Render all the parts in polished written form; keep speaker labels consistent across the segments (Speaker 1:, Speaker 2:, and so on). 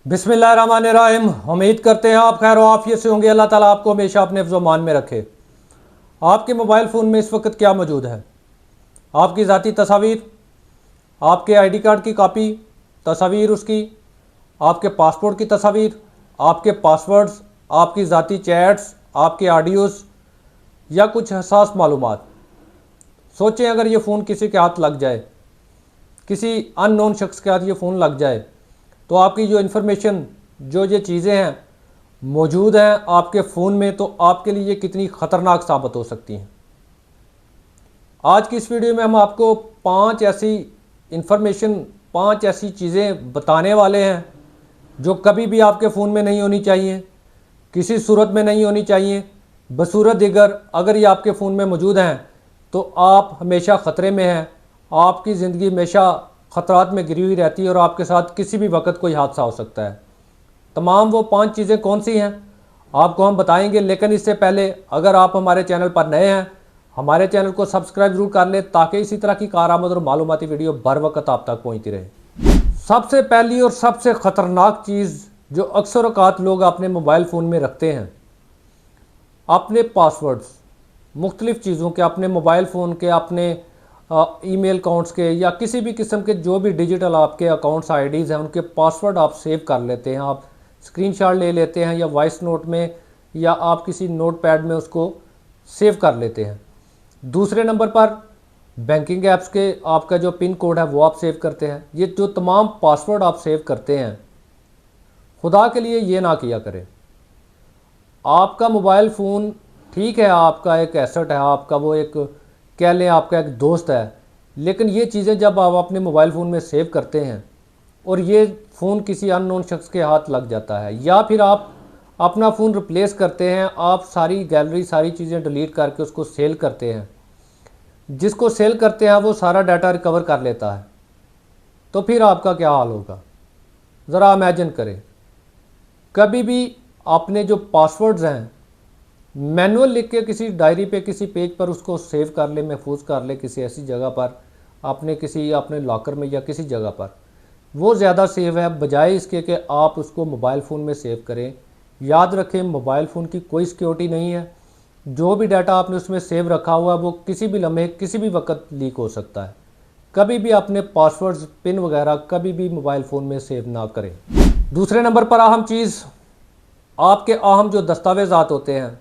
Speaker 1: बिस्मिल्लाहिर्रहमानिर्रहीम। उम्मीद करते हैं आप खैर आफियत से होंगे। अल्लाह ताला आपको हमेशा अपने हिफ्ज़ मान में रखे। आपके मोबाइल फ़ोन में इस वक्त क्या मौजूद है? आपकी ज़ाती तस्वीर, आपके आईडी कार्ड की कापी, तस्वीर उसकी, आपके पासपोर्ट की तस्वीर, आपके पासवर्ड्स, आपकी ज़ाती चैट्स, आपके ऑडियोज़ या कुछ हसास मालूमात। सोचें अगर ये फ़ोन किसी के हाथ लग जाए, किसी अननोन शख्स के हाथ ये फ़ोन लग जाए, तो आपकी जो इन्फॉर्मेशन, जो ये चीज़ें हैं मौजूद हैं आपके फ़ोन में, तो आपके लिए ये कितनी ख़तरनाक साबित हो सकती हैं। आज की इस वीडियो में हम आपको 5 ऐसी इन्फॉर्मेशन, 5 ऐसी चीज़ें बताने वाले हैं जो कभी भी आपके फ़ोन में नहीं होनी चाहिए, किसी सूरत में नहीं होनी चाहिए। बसूरत दिगर अगर ये आपके फ़ोन में मौजूद हैं तो आप हमेशा ख़तरे में हैं। आपकी ज़िंदगी हमेशा ख़तरात में घिरी हुई रहती है और आपके साथ किसी भी वक्त कोई हादसा हो सकता है। तमाम वो 5 चीज़ें कौन सी हैं आपको हम बताएंगे, लेकिन इससे पहले अगर आप हमारे चैनल पर नए हैं, हमारे चैनल को सब्सक्राइब ज़रूर कर लें ताकि इसी तरह की कारआमद और मालूमाती वीडियो बर वक्त आप तक पहुँचती रहे। सबसे पहली और सबसे ख़तरनाक चीज़ जो अक्सर औक़ात लोग अपने मोबाइल फ़ोन में रखते हैं, अपने पासवर्ड्स, मुख्तलिफ़ चीज़ों के, अपने मोबाइल फ़ोन के, अपने ईमेल अकाउंट्स के या किसी भी किस्म के जो भी डिजिटल आपके अकाउंट्स आईडीज़ हैं, उनके पासवर्ड आप सेव कर लेते हैं। आप स्क्रीनशॉट ले लेते हैं या वॉइस नोट में या आप किसी नोटपैड में उसको सेव कर लेते हैं। दूसरे नंबर पर बैंकिंग ऐप्स के आपका जो पिन कोड है वो आप सेव करते हैं। ये जो तमाम पासवर्ड आप सेव करते हैं, खुदा के लिए ये ना किया करें। आपका मोबाइल फ़ोन ठीक है, आपका एक एसेट है, आपका वो एक कह लें आपका एक दोस्त है, लेकिन ये चीज़ें जब आप अपने मोबाइल फ़ोन में सेव करते हैं और ये फ़ोन किसी अननोन शख्स के हाथ लग जाता है या फिर आप अपना फ़ोन रिप्लेस करते हैं, आप सारी गैलरी, सारी चीज़ें डिलीट करके उसको सेल करते हैं, जिसको सेल करते हैं वो सारा डाटा रिकवर कर लेता है, तो फिर आपका क्या हाल होगा ज़रा इमेजिन करें। कभी भी आपने जो पासवर्ड्स हैं मैनुअल लिख के किसी डायरी पे, किसी पेज पर उसको सेव कर ले, महफूज कर ले किसी ऐसी जगह पर, आपने किसी अपने लॉकर में या किसी जगह पर, वो ज़्यादा सेव है बजाय इसके कि आप उसको मोबाइल फ़ोन में सेव करें। याद रखें, मोबाइल फ़ोन की कोई सिक्योरिटी नहीं है। जो भी डाटा आपने उसमें सेव रखा हुआ है वो किसी भी लम्हे, किसी भी वक्त लीक हो सकता है। कभी भी अपने पासवर्ड्स, पिन वगैरह कभी भी मोबाइल फ़ोन में सेव ना करें। दूसरे नंबर पर अहम चीज़, आपके अहम जो दस्तावेज़ात होते हैं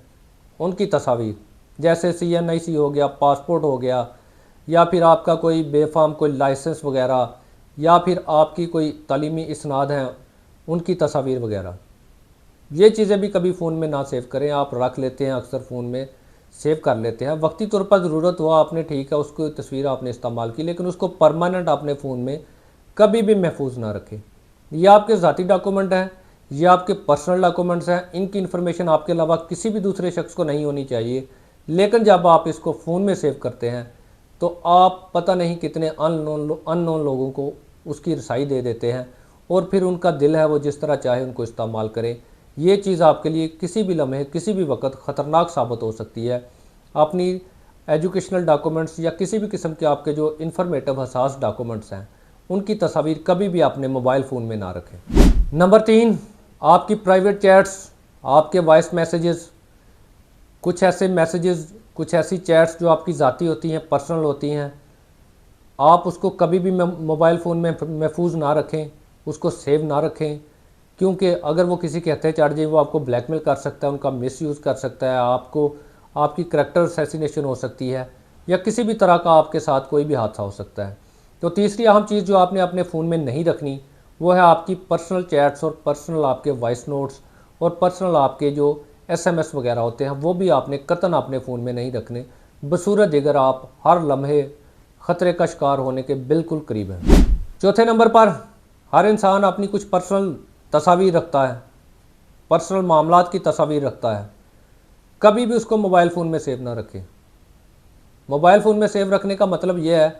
Speaker 1: उनकी तस्वीर, जैसे CNIC हो गया, पासपोर्ट हो गया, या फिर आपका कोई बेफाम कोई लाइसेंस वगैरह, या फिर आपकी कोई तालीमी इसनाद हैं उनकी तस्वीर वगैरह, ये चीज़ें भी कभी फ़ोन में ना सेव करें। आप रख लेते हैं, अक्सर फ़ोन में सेव कर लेते हैं, वक्ती तौर पर ज़रूरत हुआ आपने, ठीक है, उसको तस्वीर आपने इस्तेमाल की, लेकिन उसको परमानेंट अपने फ़ोन में कभी भी महफूज ना रखें। ये आपके ज़ाती डॉक्यूमेंट हैं, ये आपके पर्सनल डॉक्यूमेंट्स हैं, इनकी इन्फॉर्मेशन आपके अलावा किसी भी दूसरे शख्स को नहीं होनी चाहिए। लेकिन जब आप इसको फ़ोन में सेव करते हैं तो आप पता नहीं कितने अननोन लोगों को उसकी रसाई दे देते हैं और फिर उनका दिल है वो जिस तरह चाहे उनको इस्तेमाल करें। ये चीज़ आपके लिए किसी भी लम्हे, किसी भी वक्त ख़तरनाक साबित हो सकती है। अपनी एजुकेशनल डॉक्यूमेंट्स या किसी भी किस्म के आपके जो इन्फॉर्मेटिव हसास डॉक्यूमेंट्स हैं उनकी तस्वीर कभी भी अपने मोबाइल फ़ोन में ना रखें। नंबर 3, आपकी प्राइवेट चैट्स, आपके वॉइस मैसेजेस, कुछ ऐसे मैसेजेस, कुछ ऐसी चैट्स जो आपकी ज़ाती होती हैं, पर्सनल होती हैं, आप उसको कभी भी मोबाइल फ़ोन में महफूज ना रखें, उसको सेव ना रखें, क्योंकि अगर वो किसी के हथे चढ़ जाए वो आपको ब्लैकमेल कर सकता है, उनका मिसयूज़ कर सकता है, आपको आपकी करैक्टर असैसिनेशन हो सकती है या किसी भी तरह का आपके साथ कोई भी हादसा हो सकता है। तो तीसरी अहम चीज़ जो आपने अपने फ़ोन में नहीं रखनी वो है आपकी पर्सनल चैट्स और पर्सनल आपके वॉइस नोट्स और पर्सनल आपके जो SMS वगैरह होते हैं वो भी आपने कतन अपने फ़ोन में नहीं रखने, बसूरत दिगर आप हर लम्हे ख़तरे का शिकार होने के बिल्कुल करीब हैं। चौथे नंबर पर, हर इंसान अपनी कुछ पर्सनल तस्वीर रखता है, पर्सनल मामलात की तस्वीर रखता है, कभी भी उसको मोबाइल फ़ोन में सेव ना रखें। मोबाइल फ़ोन में सेव रखने का मतलब यह है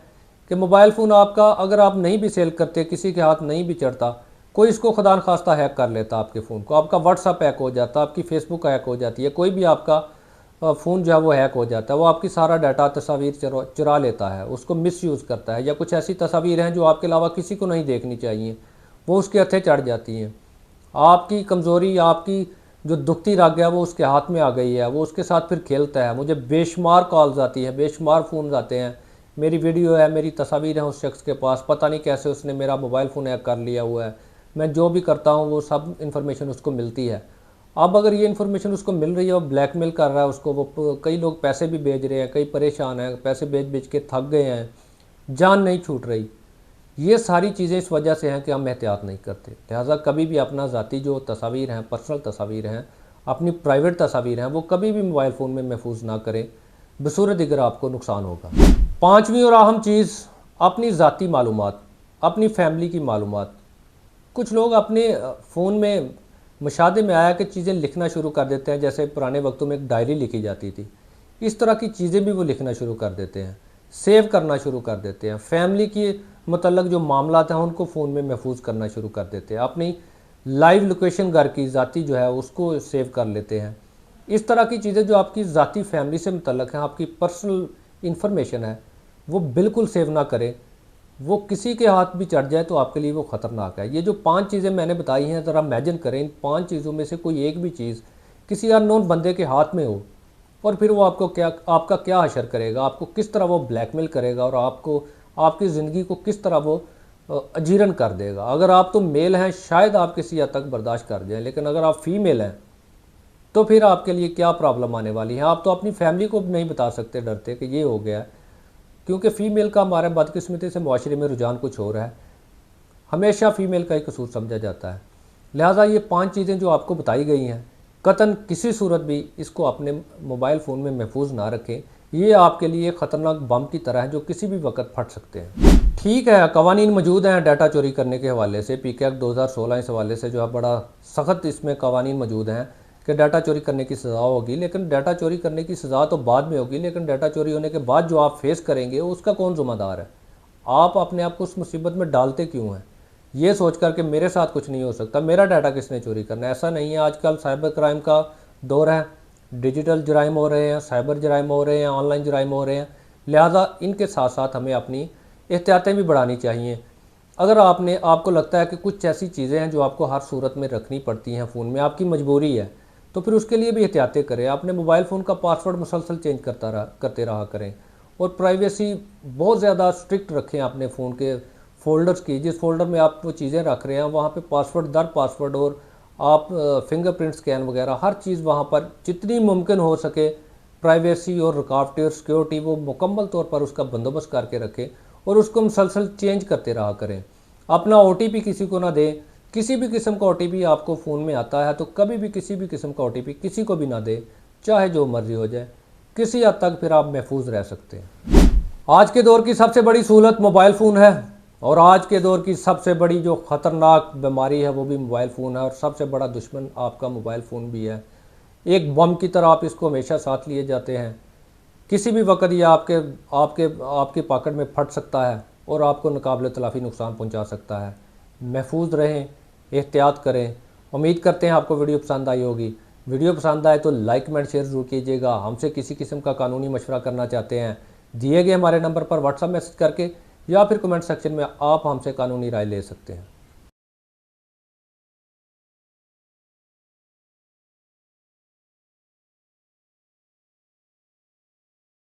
Speaker 1: कि मोबाइल फ़ोन आपका अगर आप नहीं भी सेल करते, किसी के हाथ नहीं भी चढ़ता, कोई इसको खुदा न खास्ता हैक कर लेता आपके फ़ोन को, आपका व्हाट्सअप हैक हो जाता, आपकी फेसबुक हैक हो जाती है, कोई भी आपका फ़ोन जो है वो हैक हो जाता है, वो आपकी सारा डाटा, तस्वीर चुरा लेता है, उसको मिसयूज़ करता है, या कुछ ऐसी तस्वीर हैं जो आपके अलावा किसी को नहीं देखनी चाहिए वो उसके हथे चढ़ जाती हैं। आपकी कमज़ोरी, आपकी जो दुखती रग है वो उसके हाथ में आ गई है, वो उसके साथ फिर खेलता है। मुझे बेशुमार कॉल्स आती है, बेशुमार फ़ोन आते हैं, मेरी वीडियो है, मेरी तस्वीर है उस शख्स के पास, पता नहीं कैसे उसने मेरा मोबाइल फ़ोन हैक कर लिया हुआ है। मैं जो भी करता हूँ वो सब इन्फॉर्मेशन उसको मिलती है। अब अगर ये इन्फॉर्मेशन उसको मिल रही है, वो ब्लैकमेल कर रहा है उसको, वो कई लोग पैसे भी भेज रहे हैं, कई परेशान हैं, पैसे भेज भेज के थक गए हैं, जान नहीं छूट रही। ये सारी चीज़ें इस वजह से हैं कि हम एहतियात नहीं करते। लिहाजा कभी भी अपना ज़ाती जो तस्वीर हैं, पर्सनल तस्वीर हैं, अपनी प्राइवेट तस्वीर हैं, वो कभी भी मोबाइल फ़ोन में महफूज ना करें, बसूरत दिगर आपको नुकसान होगा। पाँचवीं और अहम चीज़, अपनी ज़ाती मालूमात, अपनी फैमिली की मालूमात। कुछ लोग अपने फ़ोन में मुशाहदे में आया कि चीज़ें लिखना शुरू कर देते हैं, जैसे पुराने वक्तों में एक डायरी लिखी जाती थी, इस तरह की चीज़ें भी वो लिखना शुरू कर देते हैं, सेव करना शुरू कर देते हैं। फैमिली के मतलब जो मामलात हैं उनको फ़ोन में महफूज करना शुरू कर देते हैं, अपनी लाइव लोकेशन घर की ज़ाती जो है उसको सेव कर लेते हैं। इस तरह की चीज़ें जो आपकी ज़ाती फैमिली से मुतल्लक हैं, आपकी पर्सनल इंफॉर्मेशन है, वो बिल्कुल सेव ना करें। वो किसी के हाथ भी चढ़ जाए तो आपके लिए वो ख़तरनाक है। ये जो 5 चीज़ें मैंने बताई हैं, ज़रा इमेजिन करें, इन 5 चीज़ों में से कोई एक भी चीज़ किसी अननोन बंदे के हाथ में हो, और फिर वो आपका क्या हशर करेगा, आपको किस तरह वो ब्लैकमेल करेगा, और आपको आपकी ज़िंदगी को किस तरह वो अजीरन कर देगा। अगर आप तो मेल हैं शायद आप किसी हद तक बर्दाश्त कर जाएँ, लेकिन अगर आप फ़ीमेल हैं तो फिर आपके लिए क्या प्रॉब्लम आने वाली है। आप तो अपनी फैमिली को भी नहीं बता सकते, डरते कि ये हो गया है, क्योंकि फ़ीमेल का हमारे बदकिस्मती से माशरे में रुझान कुछ हो रहा है। हमेशा फ़ीमेल का ही कसूर समझा जाता है। लिहाजा ये 5 चीज़ें जो आपको बताई गई हैं, कतन किसी सूरत भी इसको अपने मोबाइल फ़ोन में महफूज ना रखें। ये आपके लिए ख़तरनाक बम की तरह है जो किसी भी वक्त फट सकते हैं। ठीक है, कवानीन मौजूद हैं डाटा चोरी करने के हवाले से। पीके एक्ट 2016 इस हवाले से जो है बड़ा सख्त इसमें कवानीन मौजूद हैं कि डाटा चोरी करने की सज़ा होगी, लेकिन डाटा चोरी करने की सज़ा तो बाद में होगी, लेकिन डाटा चोरी होने के बाद जो आप फेस करेंगे उसका कौन ज़िम्मेदार है। आप अपने आप को उस मुसीबत में डालते क्यों हैं, ये सोच कर के मेरे साथ कुछ नहीं हो सकता, मेरा डाटा किसने चोरी करना है। ऐसा नहीं है। आजकल साइबर क्राइम का दौर है, डिजिटल जराइम हो रहे हैं, साइबर जराइम हो रहे हैं, ऑनलाइन जराइम हो रहे हैं। लिहाजा इनके साथ साथ हमें अपनी एहतियातें भी बढ़ानी चाहिए। अगर आपको लगता है कि कुछ ऐसी चीज़ें हैं जो आपको हर सूरत में रखनी पड़ती हैं फ़ोन में, आपकी मजबूरी है, तो फिर उसके लिए भी एहतियातें करें। अपने मोबाइल फ़ोन का पासवर्ड मुसलसल चेंज करते रहा करें, और प्राइवेसी बहुत ज़्यादा स्ट्रिक्ट रखें अपने फ़ोन के फ़ोल्डर्स की। जिस फ़ोल्डर में आप वो चीज़ें रख रहे हैं वहाँ पे पासवर्ड दर पासवर्ड, और आप फिंगरप्रिंट स्कैन वगैरह हर चीज़ वहाँ पर जितनी मुमकिन हो सके प्राइवेसी और रुकावटें और सिक्योरिटी वो मुकम्मल तौर पर उसका बंदोबस्त करके रखें, और उसको मुसलसल चेंज करते रहा करें। अपना OTP किसी को ना दें। किसी भी किस्म का OTP आपको फ़ोन में आता है तो कभी भी किसी भी किस्म का OTP किसी को भी ना दें, चाहे जो मर्ज़ी हो जाए। किसी हद तक फिर आप महफूज रह सकते हैं। आज के दौर की सबसे बड़ी सहूलत मोबाइल फ़ोन है, और आज के दौर की सबसे बड़ी जो ख़तरनाक बीमारी है वो भी मोबाइल फ़ोन है, और सबसे बड़ा दुश्मन आपका मोबाइल फ़ोन भी है। एक बम की तरह आप इसको हमेशा साथ लिए जाते हैं। किसी भी वक्त ये आपके आपके आपके पॉकेट में फट सकता है और आपको नाकाबिल तलाफ़ी नुकसान पहुंचा सकता है। महफूज रहें, एहतियात करें। उम्मीद करते हैं आपको वीडियो पसंद आई होगी। वीडियो पसंद आए तो लाइक कमेंट शेयर ज़रूर कीजिएगा। हमसे किसी किस्म का कानूनी मशवरा करना चाहते हैं, दिए गए हमारे नंबर पर व्हाट्सएप मैसेज करके या फिर कमेंट सेक्शन में आप हमसे कानूनी राय ले सकते हैं।